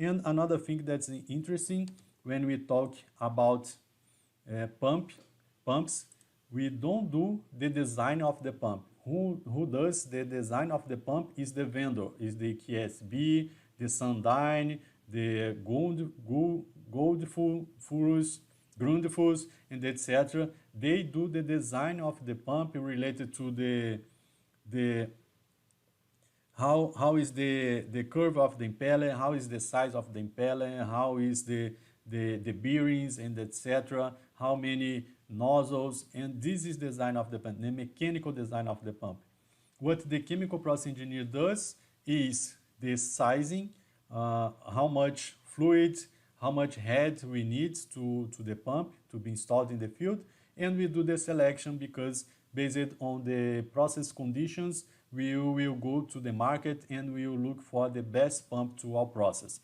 And another thing that's interesting when we talk about pumps, we don't do the design of the pump. Who does the design of the pump is the vendor, is the QSB, the Sundyne, the Grundfos, and etc. They do the design of the pump related to the how is the curve of the impeller, how is the size of the impeller, how is the bearings and etc., how many nozzles, and this is design of the pump, the mechanical design of the pump. What the chemical process engineer does is the sizing, how much fluid, how much head we need to the pump to be installed in the field, and we do the selection because based on the process conditions, we will go to the market and we will look for the best pump to our process.